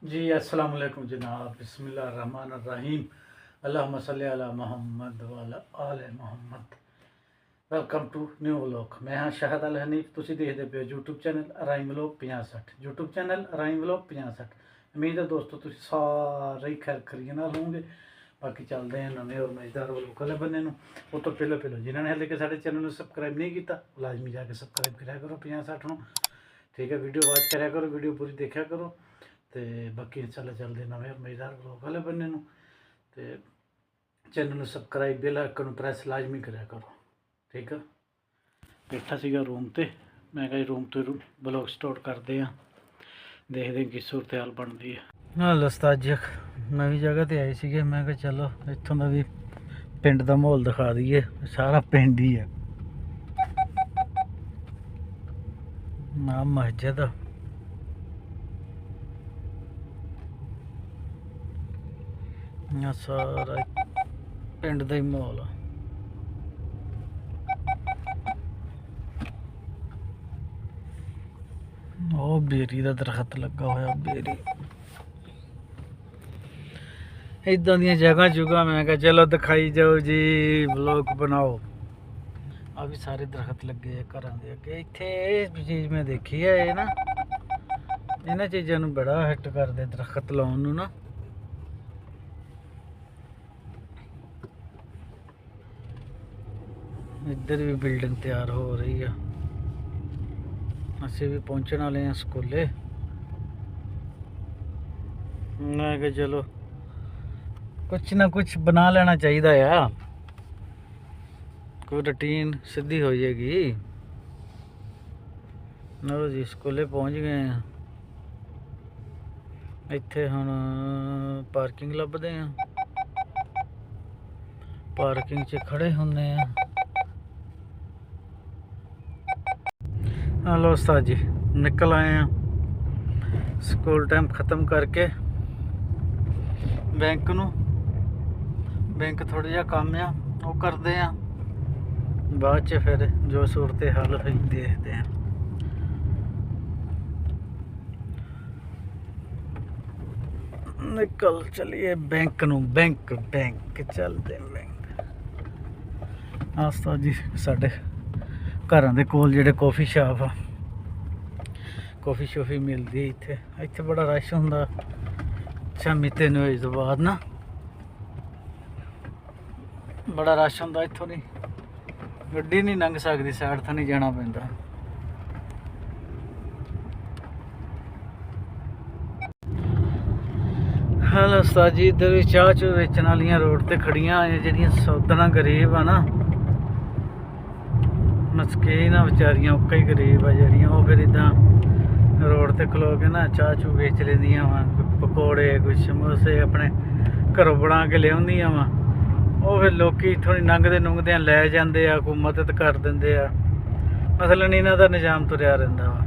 जी अस्सलाम वालेकुम जनाब। बिस्मिल्लाहिर्रहमानिर्रहीम। अल्लाहुम्मा सल्ली अला मुहम्मद व अला आले Muhammad. Welcome to new vlog. मैं हाँ शहद अल हनीफ। तुसी देखते पे YouTube channel Rhyme vlog 5060। YouTube channel Rhyme vlog 5060। उम्मीद है दोस्तों तुसी सारे ही खैर खरीए नाल होंगे। बाकी चलते हैं नवे और मजेदार व्लॉग वाले बने नूं। उस तो पहले जिन्होंने हाले के साडे चैनल में सबसक्राइब नहीं किया लाजमी जाके सबसक्राइब कराया करो 5060 नूं। ठीक है, वीडियो वॉच कराया करो, वीडियो पूरी देखा करो। तो बाकी चलते नवे मजेदार व्लॉग वाले बने नूं। ते चैनल में सबसक्राइब बेल आइकन नूं प्रेस लाजमी कराया करो। ठीक है, बैठा सीगा रूम ते, मैं कहा रूम तो ब्लॉग स्टार्ट करते हैं, देखते हैं कि सूरत हाल बनती है। हाल उस्ताद जी नवी जगह ते आए सीगे, मैं कहा चलो इत्थों का भी पिंड का माहौल दिखा दईए। सारा पिंड ही है ना, मस्जिद सारा पिंड का ही माहौल आ। ਉਹ ਬੇਰੀ ਦਾ ਦਰਖਤ ਲੱਗਾ ਹੋਇਆ, ਬੇਰੀ ਇਦਾਂ ਦੀਆਂ ਜਗ੍ਹਾ ਮੈਂ ਕਿਹਾ ਚਲੋ ਦਿਖਾਈ ਜਾਓ ਜੀ, ਵਲੌਗ ਬਣਾਓ। ਆ ਵੀ ਸਾਰੇ ਦਰਖਤ ਲੱਗੇ ਆ ਘਰਾਂ ਦੇ ਅੱਗੇ। ਇੱਥੇ ਇਹ ਚੀਜ਼ ਮੈਂ ਦੇਖੀ ਹੈ, ਇਹ ਨਾ ਇਹਨਾਂ ਚੀਜ਼ਾਂ ਨੂੰ ਬੜਾ ਹਿੱਟ ਕਰਦੇ ਦਰਖਤ ਲਾਉਣ ਨੂੰ ਨਾ। ਇੱਧਰ ਵੀ ਬਿਲਡਿੰਗ ਤਿਆਰ ਹੋ ਰਹੀ ਆ। ਅਸੀਂ ਵੀ ਪਹੁੰਚਣ ਵਾਲੇ ਹਾਂ ਸਕੂਲੇ। ਮੈਂ ਕਿਹਾ ਚਲੋ ਕੁਛ ਨਾ ਕੁਛ ਬਣਾ ਲੈਣਾ ਚਾਹੀਦਾ ਆ, ਕੋਈ ਰੂਟੀਨ ਸਿੱਧੀ ਹੋ ਜਾਏਗੀ। ਲਓ ਜੀ ਸਕੂਲੇ ਪਹੁੰਚ ਗਏ ਆ। ਇੱਥੇ ਹੁਣ ਪਾਰਕਿੰਗ ਲੱਭਦੇ ਆ, ਪਾਰਕਿੰਗ 'ਚ ਖੜੇ ਹੁੰਦੇ ਆ। हेलो उस्ताद जी, निकल आए हैं स्कूल टाइम ख़त्म करके। बैंक नू बैंक थोड़ा जिहा काम आ वो करते हैं, बाद च फिर जो सूरत हाल है देखते हैं। निकल चलिए बैंक नू, बैंक बैंक चलते बैंक। हाँ उस्ताद जी, साढ़े घरों के कोल जिहड़े कॉफ़ी शॉप आ, कॉफ़ी शॉफी मिलती इत्थे। इत्थे बड़ा रश हुंदा शामी 3 बजे तो बाद ना, बड़ा रश हुंदा। इत्थों दी गड्डी नहीं लंघ सकदी, साइड तो नहीं जाना पैंदा। हेलो उस्ताद जी, इधर भी चाह चूह बेचण वालियां रोड ते खड़ियां जिहड़ियां सौदना गरीब आ ना, मस्कीन आ बेचारियां, ओका ही गरीब आ जड़ियां। वो फिर इदा रोड ते खलो के ना चाह चू बेच लेंदियां वा, पकौड़े कोई समोसे अपने घरों बना के लियाउंदियां वा। वो फिर लोग इत्थों लंघदे नुंघदे लै जांदे आ, कोई मदद कर दिंदे आ। मसलन इन्हां दा निजाम तुरिया रहिंदा वा,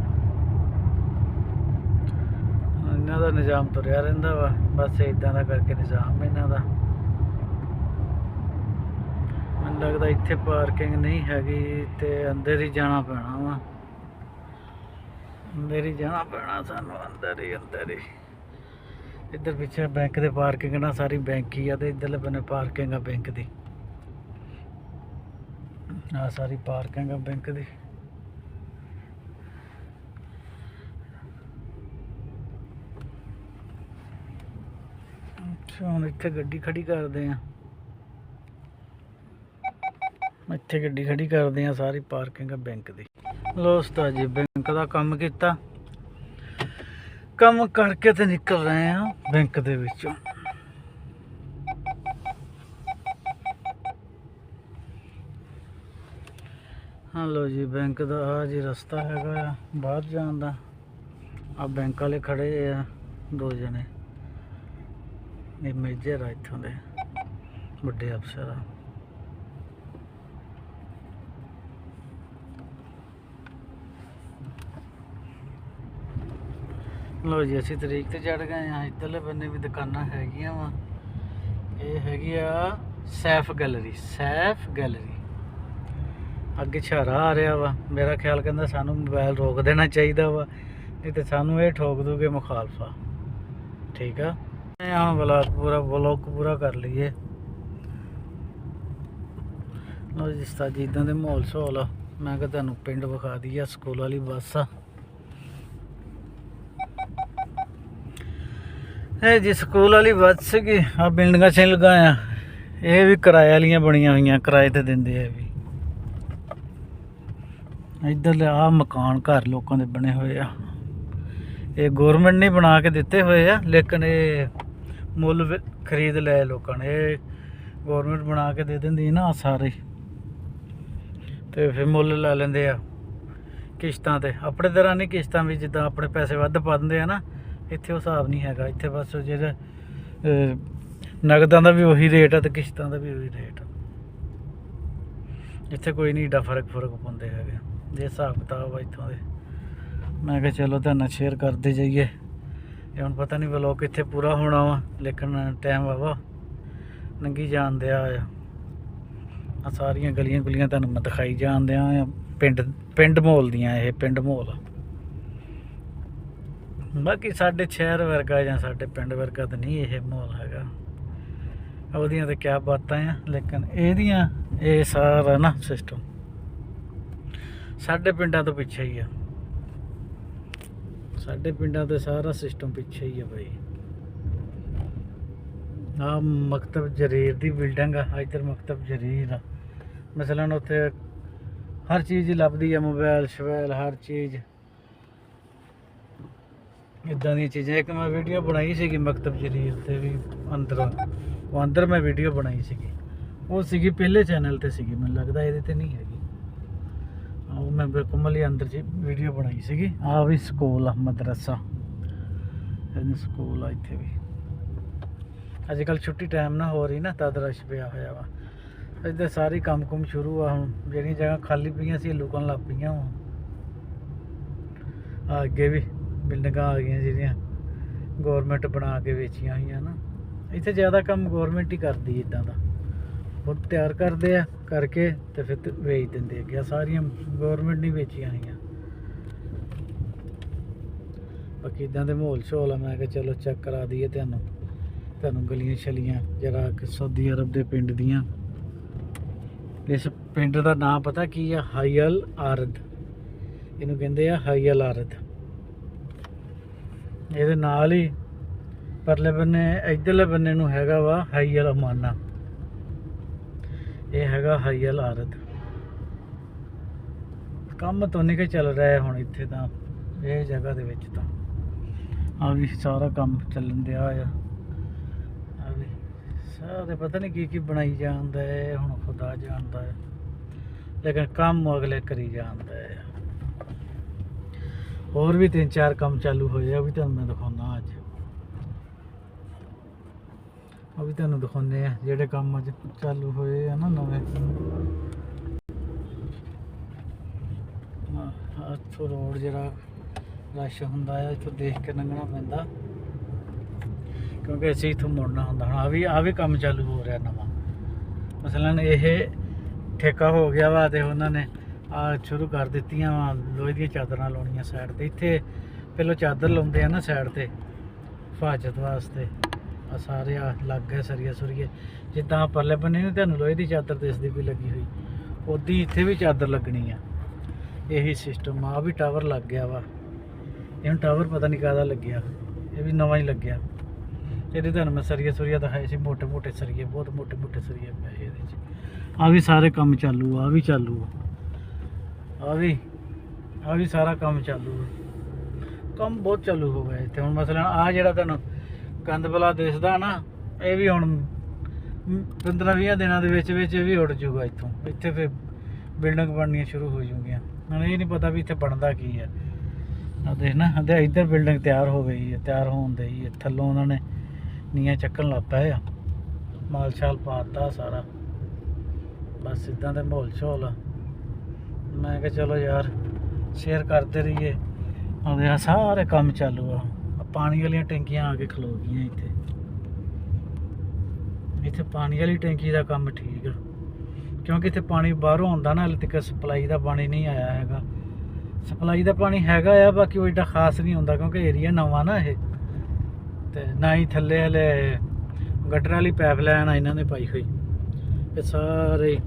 इन्हां दा निजाम तुरिया रहिंदा वा। बस इदां दा करके निजाम इन्हां दा। मैनूं लगदा इत्थे पार्किंग नहीं हैगी ते अंदर ही जाना पैना वा, अंदर ही जाना पैना सानू, अंदर ही इधर पिछे बैंक दे पार्किंग ना सारी बैंक ही आ, ते इधरले बने पार्किंग आ बैंक दी। आ सारी पार्किंग आ बैंक दी। अच्छा हुण इत्थे गड्डी खड़ी करदे आ, इत्थे गड्डी खड़ी करते हैं, सारी पार्किंग है बैंक की। लो उस्ताद जी बैंक का काम किया, काम करके तो निकल रहे हैं बैंक दे विचों। हाँ लो जी बैंक का आ जी रास्ता है बाहर जान का। अब बैंक वाले खड़े हैं 2 जने, ये मेजर आ इत्थों दे बड़े अफसर आ। लो जी असी तरीक ते चढ़ गए हैं। इधरले बन्ने भी दुकाना हैगियां वा। ये हैगी आ सैफ गैलरी, सैफ गैलरी। अगे इशारा आ रहा वा, मेरा ख्याल कहता सानू मोबाइल रोक देना चाहिए वा, नहीं तो सानू ये ठोक दूगे मुखालफा। ਠੀਕ ਆ ਹੁਣ ਵਲੌਗ ਪੂਰਾ ਕਰ ਲਈਏ। ਲਓ ਜੀ ਉਸਤਾਦ ਜੀ ਇਦਾਂ ਦੇ ਮਾਹੌਲ ਸਹੌਲ ਆ। ਮੈਂ ਕਿਹਾ ਤੁਹਾਨੂੰ ਪਿੰਡ ਵਿਖਾ ਦਈਏ। ਸਕੂਲ ਵਾਲੀ ਬੱਸ ਆ ਇਹ ਜੀ, ਸਕੂਲ ਵਾਲੀ ਬੱਸ ਸੀਗੀ। ਆ ਬਿਲਡਿੰਗਾਂ ਛਿਲਗਾ ਆ, ਇਹ ਵੀ ਕਿਰਾਏ ਵਾਲੀਆਂ ਬਣੀਆਂ ਹੋਈਆਂ, ਕਿਰਾਏ ਤੇ ਦਿੰਦੇ ਆ ਵੀ। ਇੱਧਰ ਆ ਮਕਾਨ ਘਰ ਲੋਕਾਂ ਦੇ ਬਣੇ ਹੋਏ ਆ। ਇਹ ਗੌਰਮੈਂਟ ਨੇ ਬਣਾ ਕੇ ਦਿੱਤੇ ਹੋਏ ਆ, ਲੇਕਿਨ ਇਹ ਮੁੱਲ ਖਰੀਦ ਲਏ ਲੋਕਾਂ ਨੇ। ਇਹ ਗੌਰਮੈਂਟ ਬਣਾ ਕੇ ਦੇ ਦਿੰਦੀ ਨਾ ਸਾਰੇ, ਤੇ ਫਿਰ ਮੁੱਲ ਲੈ ਲੈਂਦੇ ਆ ਕਿਸ਼ਤਾਂ ਤੇ। ਆਪਣੇ ਤਰ੍ਹਾਂ ਨਹੀਂ ਕਿਸ਼ਤਾਂ ਵੀ ਜਿੱਦਾਂ ਆਪਣੇ ਪੈਸੇ ਵੱਧ ਪਾ ਦਿੰਦੇ ਆ ਨਾ, ਇੱਥੇ ਉਹ ਹਿਸਾਬ ਨਹੀਂ ਹੈਗਾ। ਇੱਥੇ ਬਸ ਜਿਹੜਾ ਨਗਦਾਂ ਦਾ ਵੀ ਉਹੀ ਰੇਟ ਆ ਤੇ ਕਿਸ਼ਤਾਂ ਦਾ ਵੀ ਉਹੀ ਰੇਟ ਆ। ਇੱਥੇ ਕੋਈ ਨਹੀਂ ਏਡਾ ਫਰਕ ਪਾਉਂਦੇ ਹੈਗੇ ਜੇ ਹਿਸਾਬ ਕਿਤਾਬ ਆ ਇੱਥੋਂ ਦੇ। ਮੈਂ ਕਿਹਾ ਚਲੋ ਤੁਹਾਡੇ ਨਾਲ ਸ਼ੇਅਰ ਕਰਦੇ ਜਾਈਏ। ਇਹ ਹੁਣ ਪਤਾ ਨਹੀਂ ਵਲੋਗ ਕਿੱਥੇ ਪੂਰਾ ਹੋਣਾ ਵਾ, ਲੇਕਿਨ ਟਾਈਮ ਵਾਵਾ ਲੰਘੀ ਜਾਣ ਦਿਆ ਆ। ਸਾਰੀਆਂ ਗਲੀਆਂ ਗੁਲੀਆਂ ਤੁਹਾਨੂੰ ਮੈਂ ਦਿਖਾਈ ਜਾਣ ਦਿਆਂ ਆ। ਪਿੰਡ ਮਾਹੌਲ ਦੀਆਂ, ਇਹ ਪਿੰਡ ਮਾਹੌਲ ਆ। ਬਾਕੀ ਸਾਡੇ ਸ਼ਹਿਰ ਵਰਗਾ ਜਾਂ ਸਾਡੇ ਪਿੰਡ ਵਰਗਾ ਤਾਂ ਨਹੀਂ ਇਹ ਮਾਹੌਲ ਹੈਗਾ। ਉਹਦੀਆਂ ਤਾਂ ਕਿਆ ਬਾਤਾਂ ਆ, ਲੇਕਿਨ ਇਹਦੀਆਂ ਇਹ ਸਾਰਾ ਨਾ ਸਿਸਟਮ ਸਾਡੇ ਪਿੰਡਾਂ ਤੋਂ ਪਿੱਛੇ ਹੀ ਆ। ਸਾਡੇ ਪਿੰਡਾਂ ਤੋਂ ਸਾਰਾ ਸਿਸਟਮ ਪਿੱਛੇ ਹੀ ਆ ਬਾਈ। ਆ ਮਕਤਬ ਜਰੀਰ ਦੀ ਬਿਲਡਿੰਗ ਆ, ਇੱਧਰ ਮਕਤਬ ਜਰੀਰ ਆ। ਮਸਲਨ ਉੱਥੇ ਹਰ ਚੀਜ਼ ਲੱਭਦੀ ਆ, ਮੋਬਾਈਲ ਸ਼ਵੈਲ ਹਰ ਚੀਜ਼ ਇੱਦਾਂ ਦੀਆਂ ਚੀਜ਼ਾਂ। ਇੱਕ ਮੈਂ ਵੀਡੀਓ ਬਣਾਈ ਸੀਗੀ ਮਕਤਬ ਜਰੀਰ ਤੇ ਵੀ, ਅੰਦਰ ਮੈਂ ਵੀਡੀਓ ਬਣਾਈ ਸੀਗੀ। ਉਹ ਸੀਗੀ ਪਹਿਲੇ ਚੈਨਲ ਤੇ ਸੀਗੀ, ਮੈਨੂੰ ਲੱਗਦਾ ਇਹਦੇ ਤੇ ਨਹੀਂ ਹੈਗੀ। ਉਹ ਮੈਂ ਬਿਲਕੁਲ ਹੀ ਅੰਦਰ ਜੀ ਵੀਡੀਓ ਬਣਾਈ ਸੀਗੀ। ਆ ਵੀ ਸਕੂਲ ਆ, ਮਦਰਸਾ ਸਕੂਲ ਆ। ਇੱਥੇ ਵੀ ਅੱਜ ਕੱਲ੍ਹ ਛੁੱਟੀ ਟਾਈਮ ਨਾ ਹੋ ਰਹੀ ਨਾ, ਤਦ ਰਸ਼ ਪਿਆ ਹੋਇਆ ਵਾ। ਇੱਧਰ ਸਾਰੇ ਕੰਮ ਕੁਮ ਸ਼ੁਰੂ ਆ। ਹੁਣ ਜਿਹੜੀਆਂ ਜਗ੍ਹਾ ਖਾਲੀ ਪਈਆਂ ਸੀ ਲੁਕਣ ਲੱਗ ਪਈਆਂ ਵਾ। ਅੱਗੇ ਵੀ ਬਿਲਡਿੰਗਾਂ ਆ ਗਈਆਂ ਜਿਹੜੀਆਂ ਗੌਰਮੈਂਟ ਬਣਾ ਕੇ ਵੇਚੀਆਂ ਹੋਈਆਂ ਨਾ। ਇੱਥੇ ਜ਼ਿਆਦਾ ਕੰਮ ਗੌਰਮੈਂਟ ਹੀ ਕਰਦੀ ਇੱਦਾਂ ਦਾ, ਖੁਦ ਤਿਆਰ ਕਰਦੇ ਆ ਕਰਕੇ ਤੇ ਫਿਰ ਵੇਚ ਦਿੰਦੇ ਅੱਗੇ। ਸਾਰੀਆਂ ਗੌਰਮੈਂਟ ਨਹੀਂ ਵੇਚੀਆਂ ਹੋਈਆਂ। ਬਾਕੀ ਇੱਦਾਂ ਦੇ ਮਾਹੌਲ ਸ਼ਹੌਲ ਆ। ਮੈਂ ਕਿਹਾ ਚਲੋ ਚੈੱਕ ਕਰਾ ਦਈਏ ਤੁਹਾਨੂੰ ਗਲੀਆਂ ਛਲੀਆਂ ਜਰਾ ਸਾਊਦੀ ਅਰਬ ਦੇ ਪਿੰਡ ਦੀਆਂ। ਇਸ ਪਿੰਡ ਦਾ ਨਾਮ ਪਤਾ ਕੀ ਆ? ਹਾਈ ਅਲ ਆਰਦ। ਇਹਨੂੰ ਕਹਿੰਦੇ ਆ ਹਾਈ ਅਲ ਆਰਦ। ਇਹਦੇ ਨਾਲ ਹੀ ਪਰਲੇ ਬੰਨੇ ਇੱਧਰਲੇ ਬੰਨੇ ਨੂੰ ਹੈਗਾ ਵਾ ਹਾਈ ਅਲ ਅਮਾਨਾ। ਇਹ ਹੈਗਾ ਹਾਈ ਅਲ ਆਰਦ। ਕੰਮ ਤੋਂ ਨਹੀਂ ਕਿ ਚੱਲ ਰਿਹਾ ਹੁਣ ਇੱਥੇ ਤਾਂ, ਇਹ ਜਗ੍ਹਾ ਦੇ ਵਿੱਚ ਤਾਂ ਆ ਵੀ ਸਾਰਾ ਕੰਮ ਚੱਲਣ ਦਿਆ ਆ। ਆ ਵੀ ਸਾਰੇ ਪਤਾ ਨਹੀਂ ਕੀ ਬਣਾਈ ਜਾਂਦਾ ਹੈ, ਹੁਣ ਖੁਦਾ ਜਾਣਦਾ ਹੈ, ਲੇਕਿਨ ਕੰਮ ਅਗਲੇ ਕਰੀ ਜਾਂਦਾ ਹੈ। ਹੋਰ ਵੀ 3-4 ਕੰਮ ਚਾਲੂ ਹੋਏ ਆ, ਉਹ ਵੀ ਤੁਹਾਨੂੰ ਮੈਂ ਦਿਖਾਉਣਾ ਅੱਜ। ਉਹ ਵੀ ਤੁਹਾਨੂੰ ਦਿਖਾਉਂਦੇ ਆ ਜਿਹੜੇ ਕੰਮ ਅੱਜ ਚਾਲੂ ਹੋਏ ਆ ਨਾ ਨਵੇਂ। ਇੱਥੋਂ ਰੋਡ ਜਿਹੜਾ ਰਸ਼ ਹੁੰਦਾ ਹੈ, ਇੱਥੋਂ ਦੇਖ ਕੇ ਲੰਘਣਾ ਪੈਂਦਾ, ਕਿਉਂਕਿ ਅਸੀਂ ਇੱਥੋਂ ਮੁੜਨਾ ਹੁੰਦਾ। ਹੁਣ ਆ ਵੀ ਕੰਮ ਚਾਲੂ ਹੋ ਰਿਹਾ ਨਵਾਂ। ਮਸਲਨ ਇਹ ਠੇਕਾ ਹੋ ਗਿਆ ਵਾ ਤੇ ਉਹਨਾਂ ਨੇ ਸ਼ੁਰੂ ਕਰ ਦਿੱਤੀਆਂ ਵਾ ਲੋਹੇ ਦੀਆਂ ਚਾਦਰਾਂ ਲਾਉਣੀਆਂ ਸਾਈਡ ਤੇ। ਇੱਥੇ ਪਹਿਲਾਂ ਚਾਦਰ ਲਾਉਂਦੇ ਆ ਨਾ ਸਾਈਡ ਤੇ ਹਿਫਾਜ਼ਤ ਵਾਸਤੇ। ਆ ਸਾਰੇ ਲੱਗ ਗਏ ਸਰੀਏ ਸੁਰੀਏ। ਜਿੱਦਾਂ ਪਰਲੇ ਬੰਨੇ ਨੂੰ ਤੁਹਾਨੂੰ ਲੋਹੇ ਦੀ ਚਾਦਰ ਦਿਸਦੀ ਵੀ ਲੱਗੀ ਹੋਈ, ਉੱਦਾਂ ਇੱਥੇ ਵੀ ਚਾਦਰ ਲੱਗਣੀ ਆ। ਇਹੀ ਸਿਸਟਮ ਆ। ਵੀ ਟਾਵਰ ਲੱਗ ਗਿਆ ਵਾ। ਇਹਨੂੰ ਟਾਵਰ ਪਤਾ ਨਹੀਂ ਕਾਹਦਾ ਲੱਗਿਆ, ਇਹ ਵੀ ਨਵਾਂ ਹੀ ਲੱਗਿਆ। ਇਹਦੇ ਤੁਹਾਨੂੰ ਮੈਂ ਸਰੀਏ ਸੁਰੀਆ ਦਿਖਾਏ ਸੀ, ਮੋਟੇ ਸਰੀਏ, ਬਹੁਤ ਮੋਟੇ ਸਰੀਏ ਪਏ ਇਹਦੇ 'ਚ। ਆ ਵੀ ਸਾਰੇ ਕੰਮ ਚਾਲੂ ਆ, ਵੀ ਚਾਲੂ ਆ। ਆ ਵੀ ਸਾਰਾ ਕੰਮ ਚਾਲੂ ਆ। ਕੰਮ ਬਹੁਤ ਚਾਲੂ ਹੋ ਗਿਆ ਇੱਥੇ। ਹੁਣ ਮਸਲਨ ਆ ਜਿਹੜਾ ਤੁਹਾਨੂੰ ਕੰਦਬਲਾ ਦਿਸਦਾ ਨਾ, ਇਹ ਵੀ ਹੁਣ 15-20 ਦਿਨਾਂ ਦੇ ਵਿੱਚ ਇਹ ਵੀ ਉੱਡ ਜੂਗਾ ਇੱਥੋਂ। ਇੱਥੇ ਫਿਰ ਬਿਲਡਿੰਗ ਬਣਨੀਆਂ ਸ਼ੁਰੂ ਹੋ ਜੂਗੀਆਂ। ਹੁਣ ਇਹ ਨਹੀਂ ਪਤਾ ਵੀ ਇੱਥੇ ਬਣਦਾ ਕੀ ਹੈ। ਆ ਦੇਖ ਨਾ, ਇੱਧਰ ਬਿਲਡਿੰਗ ਤਿਆਰ ਹੋ ਗਈ ਹੈ, ਤਿਆਰ ਹੋਣ ਦੇ ਥੱਲੋਂ ਉਹਨਾਂ ਨੇ ਨੀਆਂ ਚੱਕਣ ਲੱਗ ਪਏ ਆ, ਮਾਲ ਸ਼ਾਲ ਪਾਤਾ ਸਾਰਾ। ਬਸ ਇੱਦਾਂ ਦੇ ਮਾਹੌਲ ਸ਼ਹੌਲ ਆ। ਮੈਂ ਕਿਹਾ ਚਲੋ ਯਾਰ ਸ਼ੇਅਰ ਕਰਦੇ ਰਹੀਏ। ਆਹ ਸਾਰੇ ਕੰਮ ਚਾਲੂ ਆ। ਪਾਣੀ ਵਾਲੀਆਂ ਟੈਂਕੀਆਂ ਆ ਕੇ ਖਲੋ ਗਈਆਂ ਇੱਥੇ ਪਾਣੀ ਵਾਲੀ ਟੈਂਕੀ ਦਾ ਕੰਮ ਠੀਕ ਆ, ਕਿਉਂਕਿ ਇੱਥੇ ਪਾਣੀ ਬਾਹਰੋਂ ਆਉਂਦਾ ਨਾ, ਹਾਲੇ ਤੱਕ ਸਪਲਾਈ ਦਾ ਪਾਣੀ ਨਹੀਂ ਆਇਆ ਹੈਗਾ। ਸਪਲਾਈ ਦਾ ਪਾਣੀ ਹੈਗਾ ਆ, ਬਾਕੀ ਉਹ ਏਡਾ ਖਾਸ ਨਹੀਂ ਹੁੰਦਾ ਕਿਉਂਕਿ ਏਰੀਆ ਨਵਾਂ ਨਾ ਇਹ। ਤੇ ਨਾ ਹੀ ਥੱਲੇ ਹਲੇ ਗਟਰ ਵਾਲੀ ਪਾਈਪ ਲਾਈਨ ਆ ਇਹਨਾਂ ਨੇ ਪਾਈ ਹੋਈ। ਇਹ ਸਾਰੇ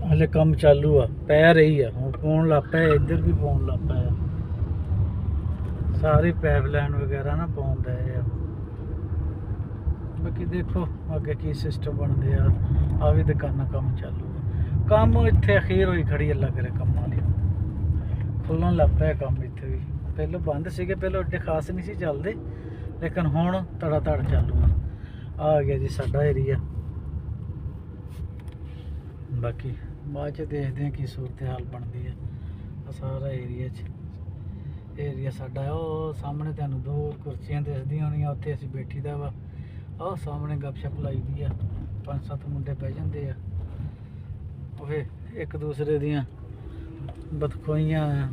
ਹਲੇ ਕੰਮ ਚਾਲੂ ਆ, ਪੈ ਰਹੀ ਆ, ਹੁਣ ਪਾਉਣ ਲੱਗ ਪਿਆ, ਇੱਧਰ ਵੀ ਪਾਉਣ ਲੱਗ ਪਿਆ। ਸਾਰੀ ਪਾਈਪ ਲਾਈਨ ਵਗੈਰਾ ਨਾ ਪਾਉਣ ਰਹੇ ਆ। ਬਾਕੀ ਦੇਖੋ ਅੱਗੇ ਕੀ ਸਿਸਟਮ ਬਣਦੇ ਆ। ਆ ਵੀ ਦੁਕਾਨਾਂ ਕੰਮ ਚਾਲੂ ਆ। ਕੰਮ ਇੱਥੇ ਅਖੀਰ ਹੋਈ ਖੜੀ, ਅੱਲਾ ਕਰੇ ਕੰਮਾਂ ਵਾਲੀ ਖੁੱਲਣ ਲੱਗ ਪਿਆ ਕੰਮ ਇੱਥੇ ਵੀ। ਪਹਿਲਾਂ ਬੰਦ ਸੀਗੇ, ਪਹਿਲਾਂ ਏਡੇ ਖਾਸ ਨਹੀਂ ਸੀ ਚੱਲਦੇ, ਲੇਕਿਨ ਹੁਣ ਧੜਾ ਧੜ ਚਾਲੂ ਆ ਗਿਆ ਜੀ ਸਾਡਾ ਏਰੀਆ। ਬਾਕੀ ਬਾਅਦ 'ਚ ਦੇਖਦੇ ਹਾਂ ਕੀ ਸੂਰਤ ਹਾਲ ਬਣਦੀ ਹੈ। ਸਾਰਾ ਏਰੀਆ ਸਾਡਾ ਉਹ ਸਾਹਮਣੇ ਤੁਹਾਨੂੰ 2 ਕੁਰਸੀਆਂ ਦਿਸਦੀਆਂ ਹੋਣੀਆਂ, ਉੱਥੇ ਅਸੀਂ ਬੈਠੀ ਦਾ ਵਾ। ਆਹ ਸਾਹਮਣੇ ਗੱਪਸ਼ਪ ਲਾਈ ਦੀ ਆ, 5-7 ਮੁੰਡੇ ਬਹਿ ਜਾਂਦੇ ਆ, ਉਹ ਇੱਕ ਦੂਸਰੇ ਦੀਆਂ ਬਦਖੋਈਆਂ,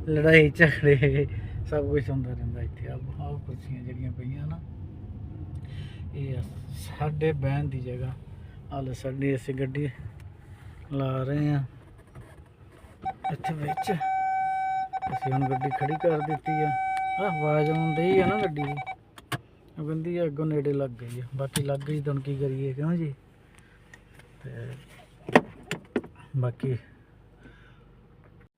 ਲੜਾਈ ਝਗੜੇ ਸਭ ਕੁਝ ਹੁੰਦਾ ਰਹਿੰਦਾ ਇੱਥੇ। ਆਹ ਕੁਰਸੀਆਂ ਜਿਹੜੀਆਂ ਪਈਆਂ ਨਾ, ਇਹ ਆ ਸਾਡੇ ਬਹਿਣ ਦੀ ਜਗ੍ਹਾ। ਹਾਲੇ ਸਾਡੀ ਅਸੀਂ ਗੱਡੀ ਲਾ ਰਹੇ ਆ ਇੱਥੇ ਵਿੱਚ। ਅਸੀਂ ਹੁਣ ਗੱਡੀ ਖੜੀ ਕਰ ਦਿੱਤੀ ਆ। ਆਵਾਜ਼ ਆਉਂਦੀ ਆ ਨਾ ਗੱਡੀ ਦੀ, ਉਹ ਕਹਿੰਦੀ ਆ ਅੱਗੋਂ ਨੇੜੇ ਲੱਗ ਗਈ ਆ। ਬਾਕੀ ਲੱਗ ਗਈ ਤਾਂ ਹੁਣ ਕੀ ਕਰੀਏ, ਕਿਉਂ ਜੀ। ਤੇ ਬਾਕੀ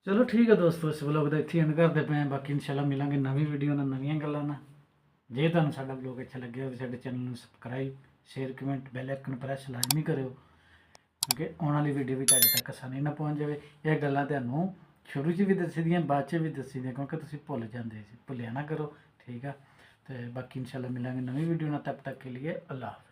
ਚਲੋ ਠੀਕ ਹੈ ਦੋਸਤੋ, ਇਸ ਵਲੋਗ ਦਾ ਇੱਥੇ ਐਂਡ ਕਰਦੇ ਪਏ ਹਾਂ। ਬਾਕੀ ਇਨਸ਼ਾਅੱਲਾ ਮਿਲਾਂਗੇ ਨਵੀਂ ਵੀਡੀਓ ਨਾਲ, ਨਵੀਆਂ ਗੱਲਾਂ ਨਾਲ। ਜੇ ਤੁਹਾਨੂੰ ਸਾਡਾ ਵਲੋਗ ਅੱਛਾ ਲੱਗਿਆ ਤਾਂ ਸਾਡੇ ਚੈਨਲ ਨੂੰ subscribe, share, comment, bell icon press ਲਾਜ਼ਮੀ ਕਰਿਓ, ਕਿਉਂਕਿ ਆਉਣ ਵਾਲੀ ਵੀਡੀਓ ਵੀ ਤੁਹਾਡੇ ਤੱਕ ਆਸਾਨੀ ਨਾਲ ਪਹੁੰਚ ਜਾਵੇ। ਇਹ ਗੱਲਾਂ ਤੁਹਾਨੂੰ ਸ਼ੁਰੂ 'ਚ ਵੀ ਦੱਸੀ ਦੀਆਂ, ਬਾਅਦ 'ਚ ਵੀ ਦੱਸੀ ਦੀਆਂ, ਕਿਉਂਕਿ ਤੁਸੀਂ ਭੁੱਲ ਜਾਂਦੇ ਸੀ। ਭੁੱਲਿਆ ਨਾ ਕਰੋ, ਠੀਕ ਆ। ਤੇ ਬਾਕੀ ਇਨਸ਼ਾਅੱਲਾ ਮਿਲਾਂਗੇ ਨਵੀਂ ਵੀਡੀਓ ਨਾਲ। ਤਬ ਤੱਕ ਕੇ ਲਈ ਅੱਲਾ ਹਾਫਿਜ਼।